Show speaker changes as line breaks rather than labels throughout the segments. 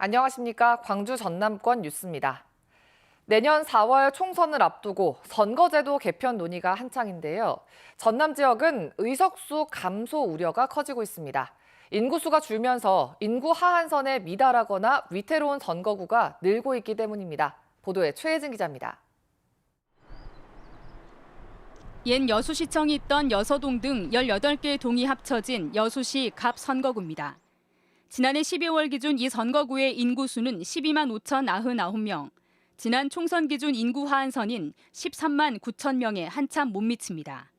안녕하십니까. 광주 전남권 뉴스입니다. 내년 4월 총선을 앞두고 선거제도 개편 논의가 한창인데요. 전남 지역은 의석수 감소 우려가 커지고 있습니다. 인구수가 줄면서 인구 하한선에 미달하거나 위태로운 선거구가 늘고 있기 때문입니다. 보도에 최혜진 기자입니다.
옛 여수시청이 있던 여서동 등 18개 동이 합쳐진 여수시 갑 선거구입니다. 지난해 12월 기준 이 선거구의 인구수는 12만 5,099명, 지난 총선 기준 인구 하한선인 13만 9천 명에 한참 못 미칩니다.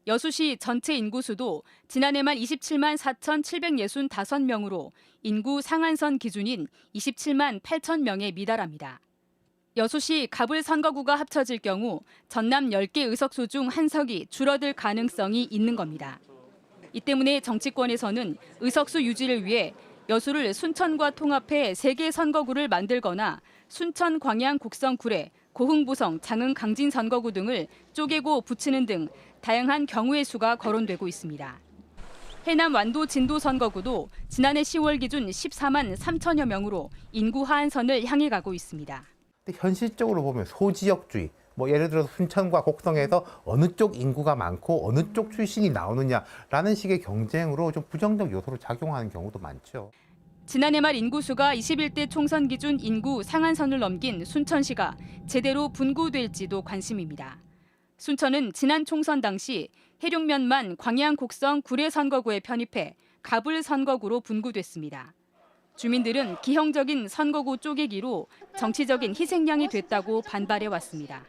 여수시 전체 인구수도 지난해 말 27만 4,765명으로 인구 상한선 기준인 27만 8천 명에 미달합니다. 여수시 갑을 선거구가 합쳐질 경우 전남 10개 의석수 중 한 석이 줄어들 가능성이 있는 겁니다. 이 때문에 정치권에서는 의석수 유지를 위해 여수를 순천과 통합해 3개 선거구를 만들거나 순천, 광양, 곡성, 구례, 고흥, 보성, 장흥, 강진 선거구 등을 쪼개고 붙이는 등 다양한 경우의 수가 거론되고 있습니다. 해남 완도 진도 선거구도 지난해 10월 기준 14만 3천여 명으로 인구 하한선을 향해 가고 있습니다.
현실적으로 보면 소지역주의, 예를 들어서 순천과 곡성에서 어느 쪽 인구가 많고 어느 쪽 출신이 나오느냐라는 식의 경쟁으로 좀 부정적 요소로 작용하는 경우도 많죠.
지난해 말 인구수가 21대 총선 기준 인구 상한선을 넘긴 순천시가 제대로 분구될지도 관심입니다. 순천은 지난 총선 당시 해룡면만 광양, 곡성, 구례 선거구에 편입해 갑을 선거구로 분구됐습니다. 주민들은 기형적인 선거구 쪼개기로 정치적인 희생양이 됐다고 반발해 왔습니다.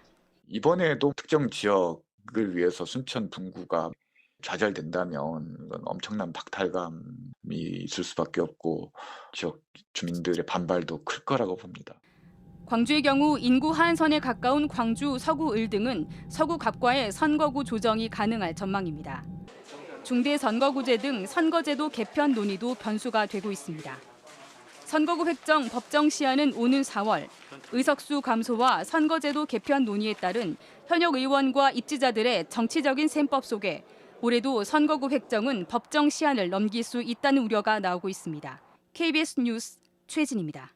이번에도 특정 지역을 위해서 순천 분구가 좌절된다면 이건 엄청난 박탈감이 있을 수밖에 없고 지역 주민들의 반발도 클 거라고 봅니다.
광주의 경우 인구 하한선에 가까운 광주, 서구 을 등은 서구 갑과의 선거구 조정이 가능할 전망입니다. 중대선거구제 등 선거제도 개편 논의도 변수가 되고 있습니다. 선거구 획정 법정 시한은 오는 4월, 의석수 감소와 선거제도 개편 논의에 따른 현역 의원과 입지자들의 정치적인 셈법 속에 올해도 선거구 획정은 법정 시한을 넘길 수 있다는 우려가 나오고 있습니다. KBS 뉴스 최진입니다.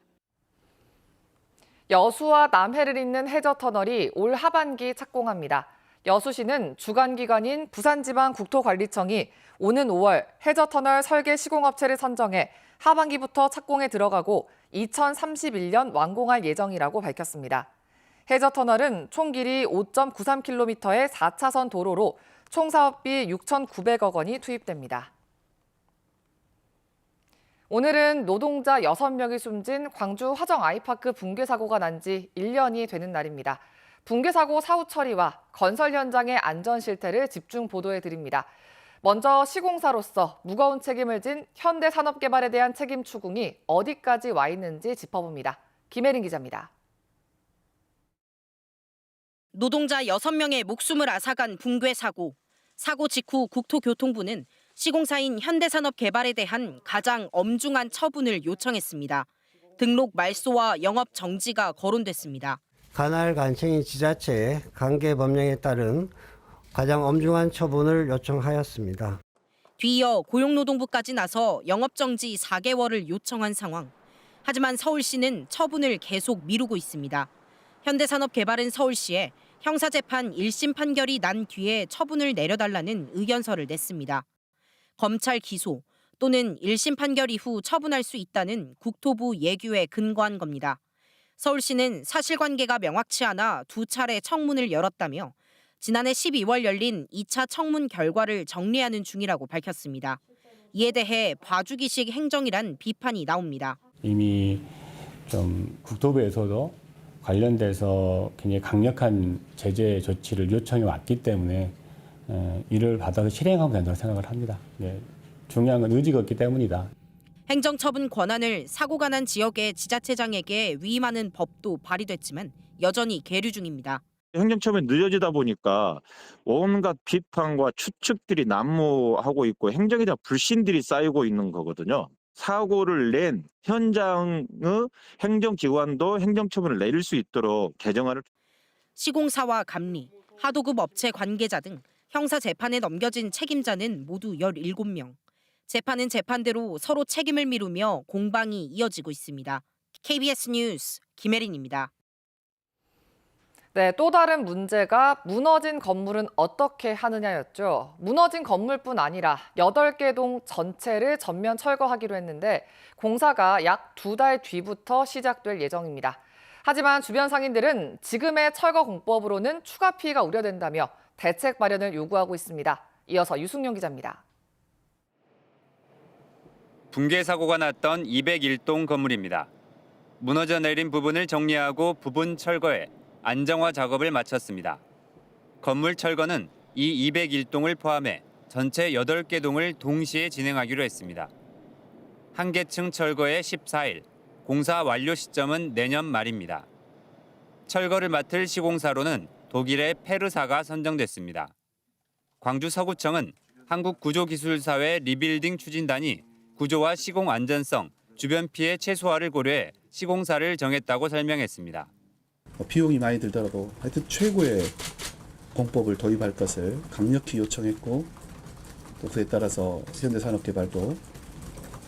여수와 남해를 잇는 해저터널이 올 하반기 착공합니다. 여수시는 주관기관인 부산지방국토관리청이 오는 5월 해저터널 설계 시공업체를 선정해 하반기부터 착공에 들어가고 2031년 완공할 예정이라고 밝혔습니다. 해저터널은 총 길이 5.93km의 4차선 도로로 총 사업비 6,900억 원이 투입됩니다. 오늘은 노동자 6명이 숨진 광주 화정 아이파크 붕괴 사고가 난 지 1년이 되는 날입니다. 붕괴 사고 사후 처리와 건설 현장의 안전 실태를 집중 보도해 드립니다. 먼저 시공사로서 무거운 책임을 진 현대산업개발에 대한 책임 추궁이 어디까지 와 있는지 짚어봅니다. 김혜린 기자입니다.
노동자 6명의 목숨을 앗아간 붕괴 사고. 사고 직후 국토교통부는 시공사인 현대산업개발에 대한 가장 엄중한 처분을 요청했습니다. 등록 말소와 영업 정지가 거론됐습니다.
관할 관청인 지자체의 관계 법령에 따른 가장 엄중한 처분을 요청하였습니다.
뒤이어 고용노동부까지 나서 영업정지 4개월을 요청한 상황. 하지만 서울시는 처분을 계속 미루고 있습니다. 현대산업개발은 서울시에 형사재판 1심 판결이 난 뒤에 처분을 내려달라는 의견서를 냈습니다. 검찰 기소 또는 1심 판결 이후 처분할 수 있다는 국토부 예규에 근거한 겁니다. 서울시는 사실관계가 명확치 않아 2차례 청문을 열었다며 지난해 12월 열린 2차 청문 결과를 정리하는 중이라고 밝혔습니다. 이에 대해 봐주기식 행정이란 비판이 나옵니다.
이미 좀 국토부에서도 관련돼서 굉장히 강력한 제재 조치를 요청해 왔기 때문에 이를 받아서 실행하면 된다고 생각을 합니다. 중요한 건 의지가 없기 때문이다.
행정처분 권한을 사고가 난 지역의 지자체장에게 위임하는 법도 발의됐지만 여전히 계류 중입니다.
행정처분이 늦어지다 보니까 온갖 비판과 추측들이 난무하고 있고 행정에 대한 불신들이 쌓이고 있는 거거든요. 사고를 낸 현장의 행정기관도 행정처분을 내릴 수 있도록 개정안을.
시공사와 감리, 하도급 업체 관계자 등 형사재판에 넘겨진 책임자는 모두 17명. 재판은 재판대로 서로 책임을 미루며 공방이 이어지고 있습니다. KBS 뉴스 김혜린입니다.
네, 또 다른 문제가 무너진 건물은 어떻게 하느냐였죠. 무너진 건물뿐 아니라 8개 동 전체를 전면 철거하기로 했는데 공사가 약 2달 뒤부터 시작될 예정입니다. 하지만 주변 상인들은 지금의 철거 공법으로는 추가 피해가 우려된다며 대책 마련을 요구하고 있습니다. 이어서 유승용 기자입니다.
붕괴 사고가 났던 201동 건물입니다. 무너져 내린 부분을 정리하고 부분 철거해 안정화 작업을 마쳤습니다. 건물 철거는 이 201동을 포함해 전체 8개 동을 동시에 진행하기로 했습니다. 한 개층 철거에 14일, 공사 완료 시점은 내년 말입니다. 철거를 맡을 시공사로는 독일의 페르사가 선정됐습니다. 광주 서구청은 한국구조기술사회 리빌딩 추진단이 구조와 시공 안전성, 주변 피해 최소화를 고려해 시공사를 정했다고 설명했습니다.
비용이 많이 들더라도 하여튼 최고의 공법을 도입할 것을 강력히 요청했고 또 그에 따라서 현대산업개발도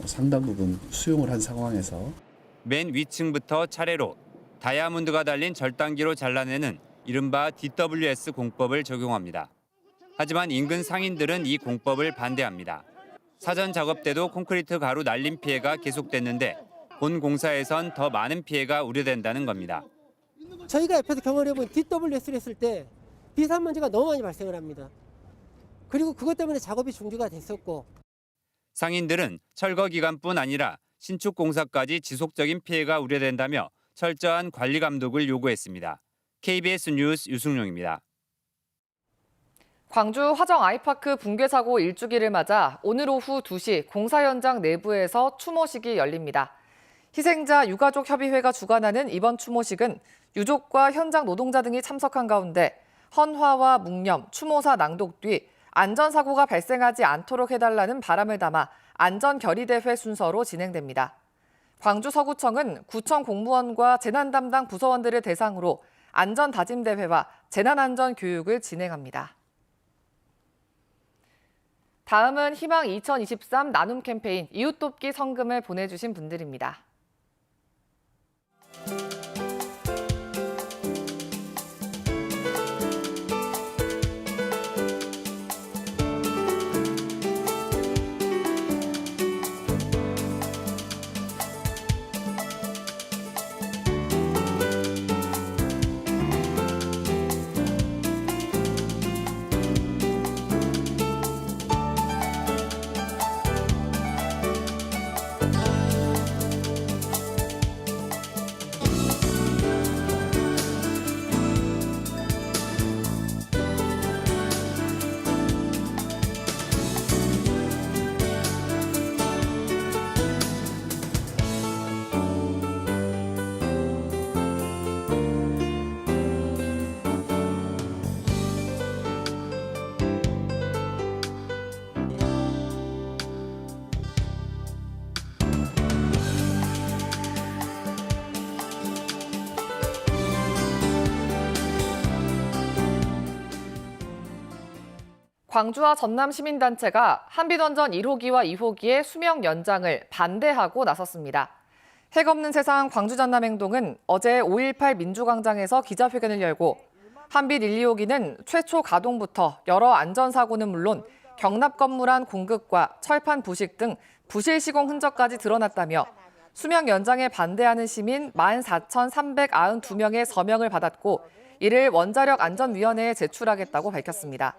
상당 부분 수용을 한 상황에서
맨 위층부터 차례로 다이아몬드가 달린 절단기로 잘라내는 이른바 DWS 공법을 적용합니다. 하지만 인근 상인들은 이 공법을 반대합니다. 사전 작업 때도 콘크리트 가루 날림 피해가 계속됐는데 본 공사에선 더 많은 피해가 우려된다는 겁니다.
저희가 옆에서 경험해본 DWS를 했을 때 비산먼지가 너무 많이 발생을 합니다. 그리고 그것 때문에 작업이 중지가 됐었고.
상인들은 철거 기간뿐 아니라 신축 공사까지 지속적인 피해가 우려된다며 철저한 관리 감독을 요구했습니다. KBS 뉴스 유승용입니다.
광주 화정 아이파크 붕괴 사고 1주기를 맞아 오늘 오후 2시 공사 현장 내부에서 추모식이 열립니다. 희생자 유가족 협의회가 주관하는 이번 추모식은 유족과 현장 노동자 등이 참석한 가운데 헌화와 묵념, 추모사 낭독 뒤 안전사고가 발생하지 않도록 해달라는 바람을 담아 안전결의대회 순서로 진행됩니다. 광주 서구청은 구청 공무원과 재난 담당 부서원들을 대상으로 안전다짐대회와 재난안전 교육을 진행합니다. 다음은 희망 2023 나눔 캠페인 이웃돕기 성금을 보내주신 분들입니다. 광주와 전남 시민단체가 한빛원전 1호기와 2호기의 수명 연장을 반대하고 나섰습니다. 핵 없는 세상 광주 전남 행동은 어제 5.18 민주광장에서 기자회견을 열고 한빛 1, 2호기는 최초 가동부터 여러 안전사고는 물론 경납 건물 안 공급과 철판 부식 등 부실 시공 흔적까지 드러났다며 수명 연장에 반대하는 시민 14,392명의 서명을 받았고 이를 원자력 안전위원회에 제출하겠다고 밝혔습니다.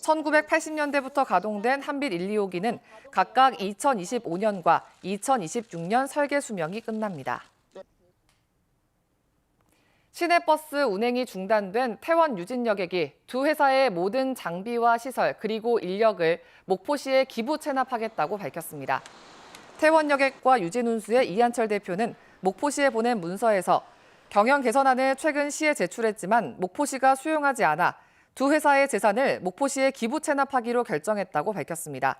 1980년대부터 가동된 한빛 1, 2호기는 각각 2025년과 2026년 설계 수명이 끝납니다. 시내버스 운행이 중단된 태원 유진여객이 두 회사의 모든 장비와 시설 그리고 인력을 목포시에 기부 체납하겠다고 밝혔습니다. 태원여객과 유진운수의 이한철 대표는 목포시에 보낸 문서에서 경영 개선안을 최근 시에 제출했지만 목포시가 수용하지 않아 두 회사의 재산을 목포시에 기부 체납하기로 결정했다고 밝혔습니다.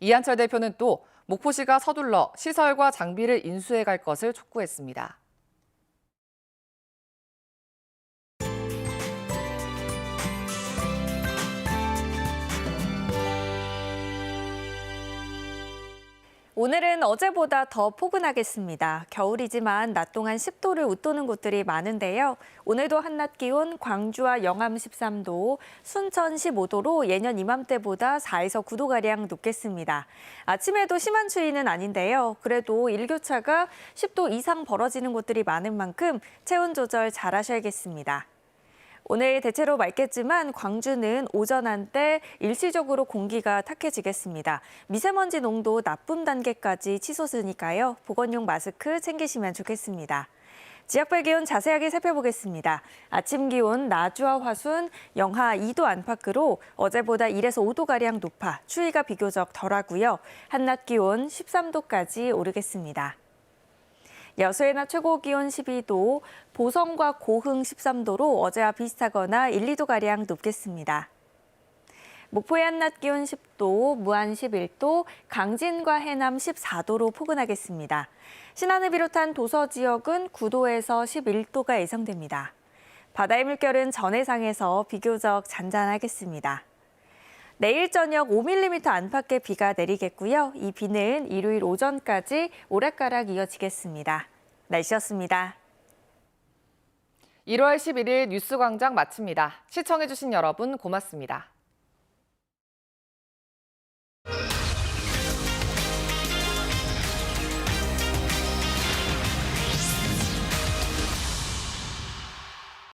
이한철 대표는 또 목포시가 서둘러 시설과 장비를 인수해 갈 것을 촉구했습니다.
오늘은 어제보다 더 포근하겠습니다. 겨울이지만 낮 동안 10도를 웃도는 곳들이 많은데요. 오늘도 한낮 기온 광주와 영암 13도, 순천 15도로 예년 이맘때보다 4에서 9도가량 높겠습니다. 아침에도 심한 추위는 아닌데요. 그래도 일교차가 10도 이상 벌어지는 곳들이 많은 만큼 체온 조절 잘 하셔야겠습니다. 오늘 대체로 맑겠지만 광주는 오전 한때 일시적으로 공기가 탁해지겠습니다. 미세먼지 농도 나쁨 단계까지 치솟으니까요. 보건용 마스크 챙기시면 좋겠습니다. 지역별 기온 자세하게 살펴보겠습니다. 아침 기온 나주와 화순 영하 2도 안팎으로 어제보다 1에서 5도가량 높아 추위가 비교적 덜하고요. 한낮 기온 13도까지 오르겠습니다. 여수의 낮 최고 기온 12도, 보성과 고흥 13도로 어제와 비슷하거나 1, 2도가량 높겠습니다. 목포의 한낮 기온 10도, 무안 11도, 강진과 해남 14도로 포근하겠습니다. 신안을 비롯한 도서 지역은 9도에서 11도가 예상됩니다. 바다의 물결은 전해상에서 비교적 잔잔하겠습니다. 내일 저녁 5mm 안팎의 비가 내리겠고요. 이 비는 일요일 오전까지 오락가락 이어지겠습니다. 날씨였습니다.
1월 11일 뉴스광장 마칩니다. 시청해주신 여러분 고맙습니다.